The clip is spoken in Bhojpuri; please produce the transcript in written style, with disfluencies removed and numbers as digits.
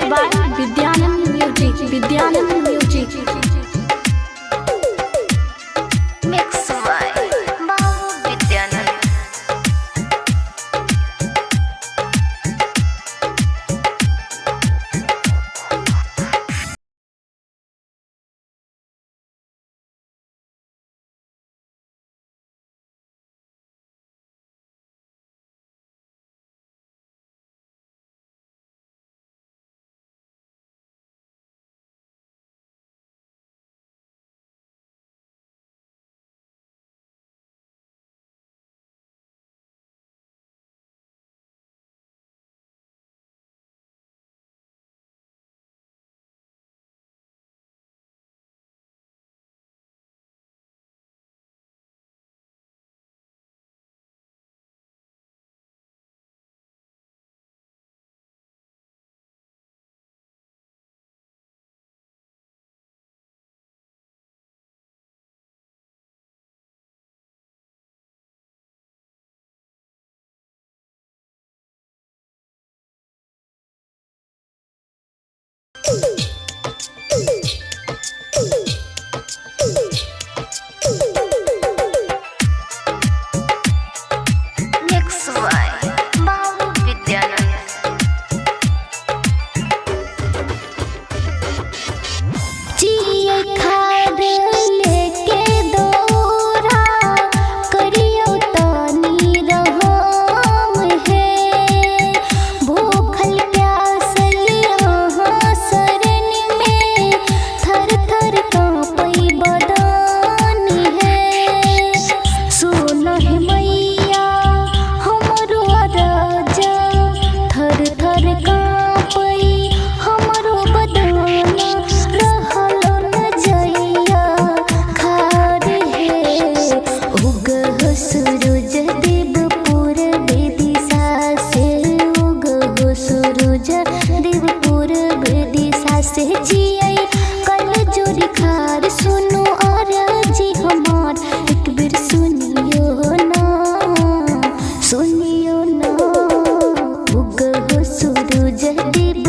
by Vidyanand Music. Mix by Vidyanand. Mix by Vidyanand. जिए खाद लेके दौरा करियो तानी रहम है भूखल प्यासल यहाँ शरण में थर थर कांपई बदन है सुन है मैया हमरो राजा थर थर कांपई हमरो बदन रहलो न जइया खार है उगह सूरज देव पूरब दिशा से उगह सूरज देव पूरब दिशा से जियै कल जोरी खार सुनो अरजी हमार एक बेर सुनियो ना उगह सूरज देव